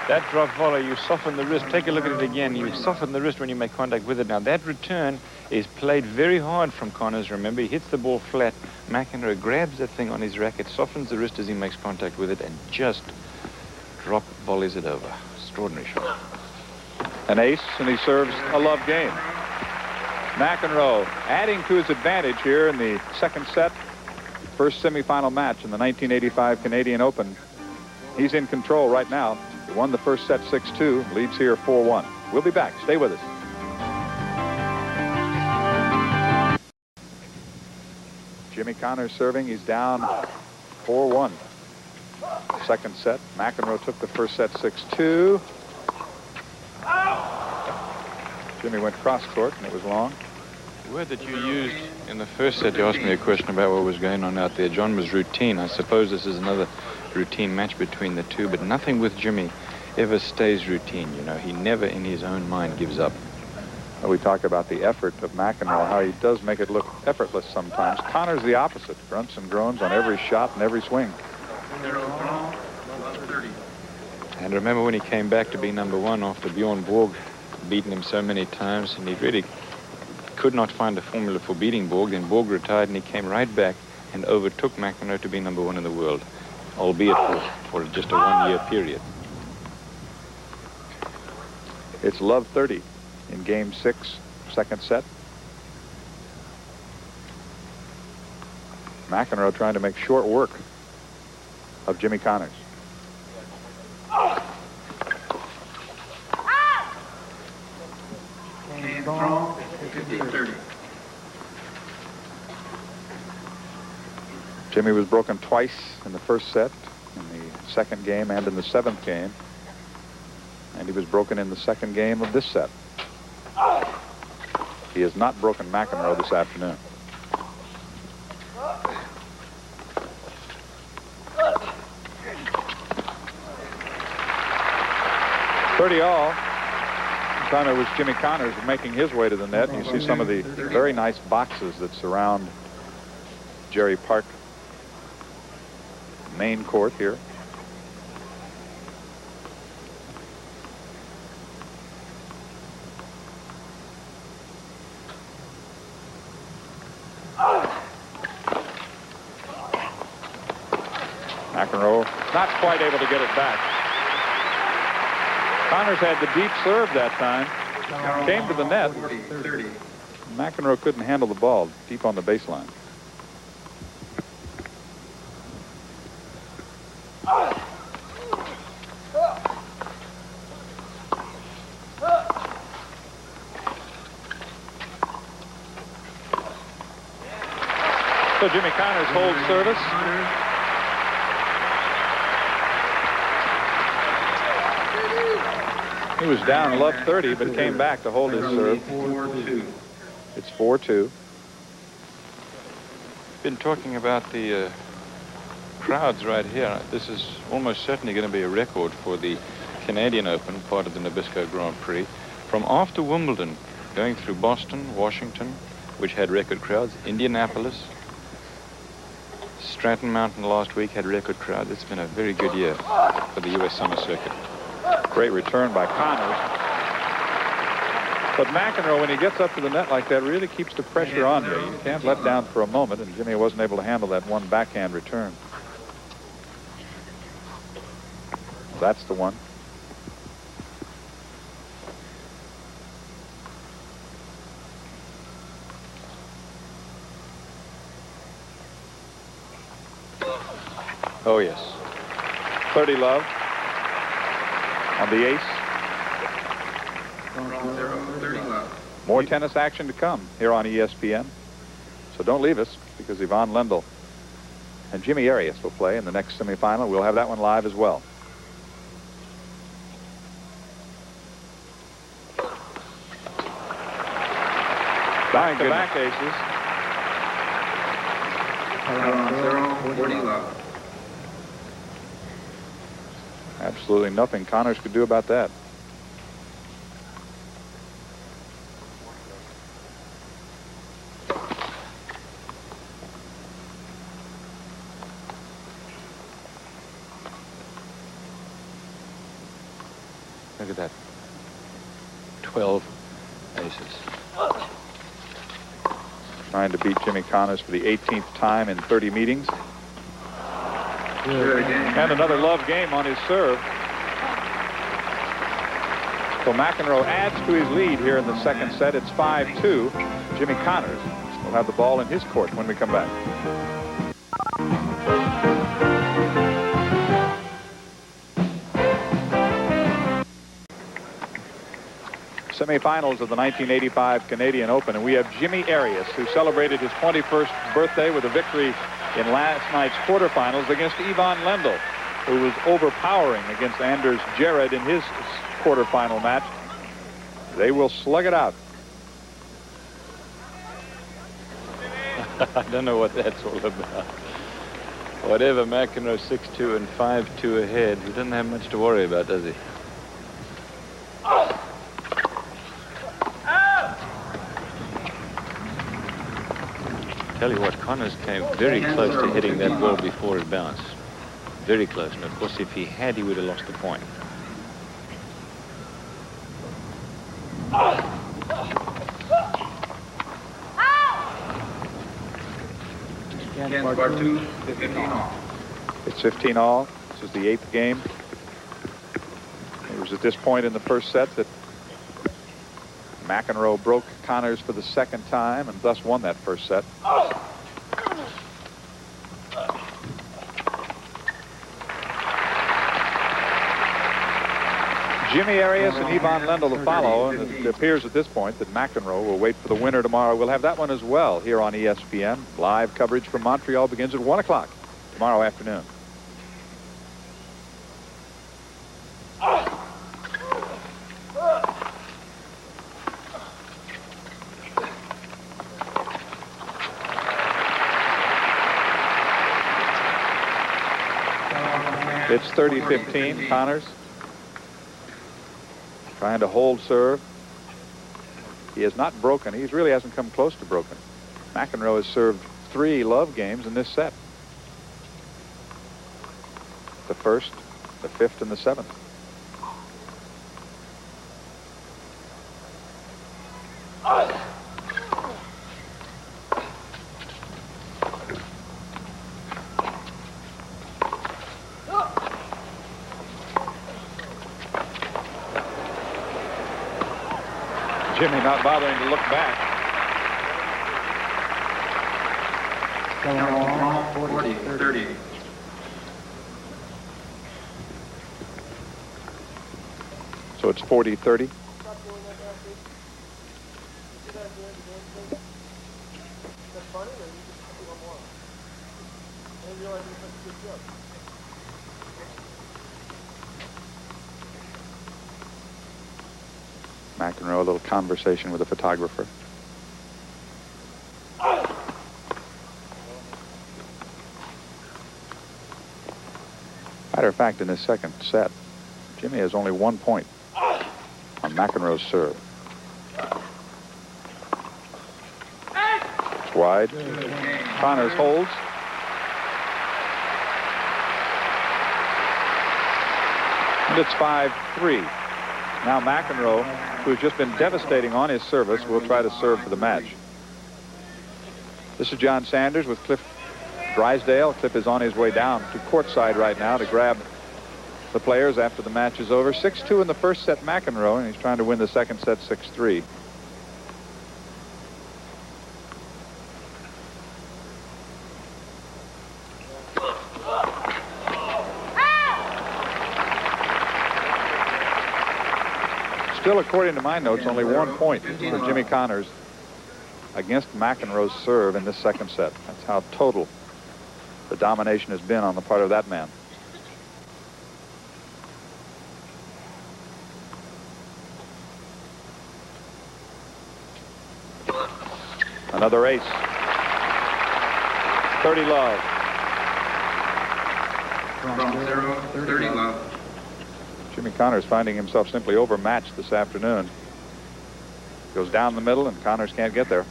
That drop volley, you soften the wrist. Take a look at it again. You soften the wrist when you make contact with it. Now, that return is played very hard from Connors. Remember, he hits the ball flat. McEnroe grabs that thing on his racket, softens the wrist as he makes contact with it, and just drop volleys it over. Extraordinary shot. An ace, and he serves a love game. McEnroe adding to his advantage here in the second set. First semifinal match in the 1985 Canadian Open. He's in control right now. He won the first set 6-2, leads here 4-1. We'll be back. Stay with us. Jimmy Connors serving. He's down 4-1. Second set. McEnroe took the first set 6-2. Jimmy went cross court, and it was long. The word that you used in the first set, you asked me a question about what was going on out there. John, was routine. I suppose this is another routine match between the two, but nothing with Jimmy ever stays routine. You know, he never in his own mind gives up. Well, we talk about the effort of McEnroe, how he does make it look effortless sometimes. Connors the opposite. Grunts and groans on every shot and every swing. And remember when he came back to be #1 after Bjorn Borg beaten him so many times, and he really could not find a formula for beating Borg. Then Borg retired, and he came right back and overtook McEnroe to be #1 in the world, albeit for just a one-year period. It's love 30 in game 6, second set. McEnroe trying to make short work of Jimmy Connors. Throw, 50-30. Jimmy was broken twice in the first set, in the second game and in the 7th game. And he was broken in the second game of this set. He has not broken McEnroe this afternoon. 30-all. Time it was Jimmy Connors making his way to the net. You see some of the very nice boxes that surround Jerry Park main court here. McEnroe not quite able to get it back. Connors had the deep serve that time. Came to the net. McEnroe couldn't handle the ball deep on the baseline. So Jimmy Connors holds service. He was down love 30, but came back to hold his serve. It's 4-2. Been talking about the crowds right here. This is almost certainly going to be a record for the Canadian Open, part of the Nabisco Grand Prix. From after Wimbledon, going through Boston, Washington, which had record crowds, Indianapolis, Stratton Mountain last week had record crowds. It's been a very good year for the U.S. Summer Circuit. Great return by Connors. But McEnroe, when he gets up to the net like that, really keeps the pressure on you. You can't let down for a moment, and Jimmy wasn't able to handle that one backhand return. That's the one. Oh, yes. 30 love on the ace. More tennis action to come here on ESPN. So don't leave us, because Yvonne Lendl and Jimmy Arias will play in the next semifinal. We'll have that one live as well. Back-to-back aces. 40 love. Absolutely nothing Connors could do about that. Look at that. 12 aces. Trying to beat Jimmy Connors for the 18th time in 30 meetings. And another love game on his serve. So McEnroe adds to his lead here in the second set. It's 5-2. Jimmy Connors will have the ball in his court when we come back. Semifinals of the 1985 Canadian Open, and we have Jimmy Arias, who celebrated his 21st birthday with a victory in last night's quarterfinals against Yvonne Lendl, who was overpowering against Anders Jarrett in his quarterfinal match. They will slug it out. I don't know what that's all about. Whatever, McEnroe 6-2 and 5-2 ahead. He doesn't have much to worry about, does he? Tell you what, Connors came very close to hitting that ball before it bounced. Very close. And of course, if he had, he would have lost the point. Against bar 2, 15 all. It's 15 all. This is the 8th game. It was at this point in the first set that McEnroe broke Connors for the second time and thus won that first set. Jimmy Arias and Yvonne Lendl to follow, and it appears at this point that McEnroe will wait for the winner tomorrow. We'll have that one as well here on ESPN. Live coverage from Montreal begins at 1 o'clock tomorrow afternoon. It's 30-15, Connors. trying to hold serve. He has not broken. He really hasn't come close to broken. McEnroe has served 3 love games in this set. The first, the 5th, and the 7th. Jimmy not bothering to look back. 40-30. So it's 40-30. McEnroe, a little conversation with the photographer. Matter of fact, in this second set, Jimmy has only 1 point on McEnroe's serve. It's wide. Connors holds. And it's 5-3. Now McEnroe, who has just been devastating on his service, will try to serve for the match. This is John Sanders with Cliff Drysdale. Cliff is on his way down to courtside right now to grab the players after the match is over. 6-2 in the first set, McEnroe, and he's trying to win the second set 6-3. Still, according to my notes, only 1 point for Jimmy Connors against McEnroe's serve in this second set. That's how total the domination has been on the part of that man. Another ace. 30 love. From 0, 30 love. Jimmy Connors finding himself simply overmatched this afternoon. Goes down the middle, and Connors can't get there.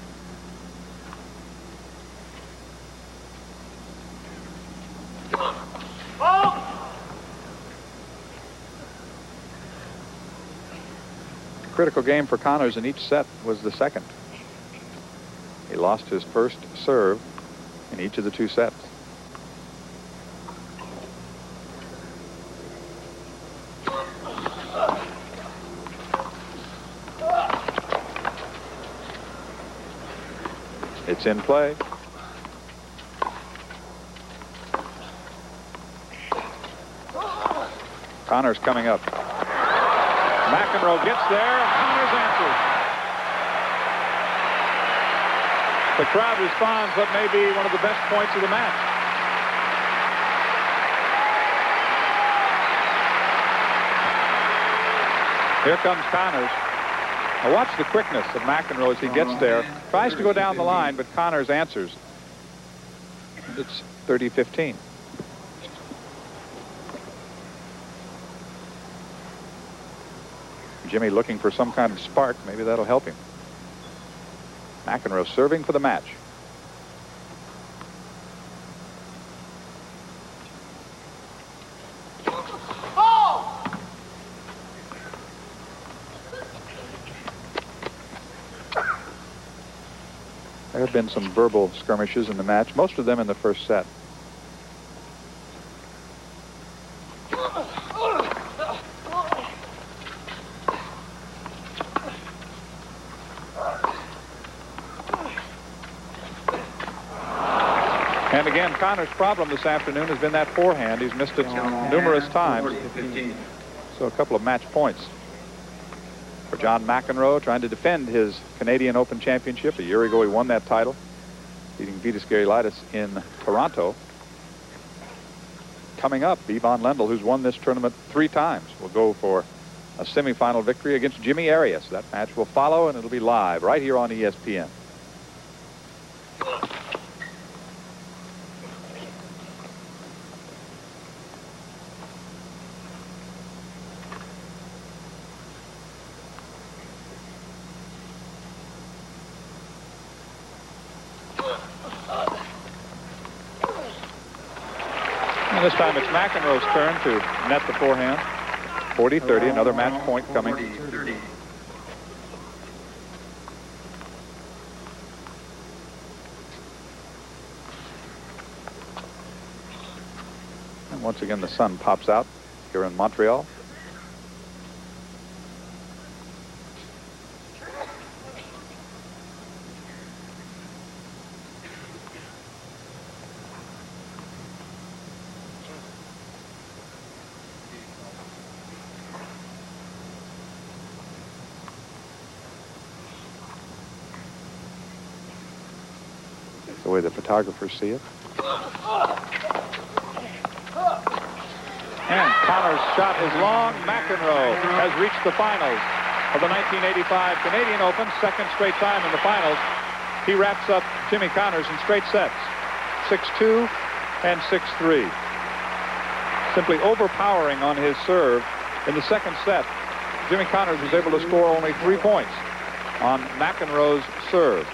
The critical game for Connors in each set was the second. He lost his first serve in each of the 2 sets. It's in play. Connors coming up. McEnroe gets there, and Connors answers. The crowd responds what may be one of the best points of the match. Here comes Connors. Now watch the quickness of McEnroe as he gets there. Tries to go down the line, but Connors answers. It's 30-15. Jimmy looking for some kind of spark. Maybe that'll help him. McEnroe serving for the match. There have been some verbal skirmishes in the match, most of them in the first set. And again, Connors' problem this afternoon has been that forehand. He's missed it numerous times. So a couple of match points for John McEnroe, trying to defend his Canadian Open Championship. A year ago, he won that title, beating Vitas Gerulaitis in Toronto. Coming up, Ivan Lendl, who's won this tournament 3 times, will go for a semifinal victory against Jimmy Arias. That match will follow, and it'll be live right here on ESPN. And this time it's McEnroe's turn to net the forehand. 40-30, another match point coming. 40-30. And once again, the sun pops out here in Montreal. The way the photographers see it. And Connor's shot is long. McEnroe has reached the finals of the 1985 Canadian Open, second straight time in the finals. He wraps up Jimmy Connors in straight sets, 6-2 and 6-3. Simply overpowering on his serve. In the second set, Jimmy Connors was able to score only 3 points on McEnroe's serve.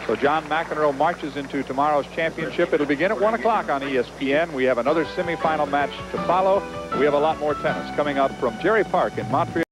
So John McEnroe marches into tomorrow's championship. It'll begin at 1 o'clock on ESPN. We have another semifinal match to follow. We have a lot more tennis coming up from Jerry Park in Montreal.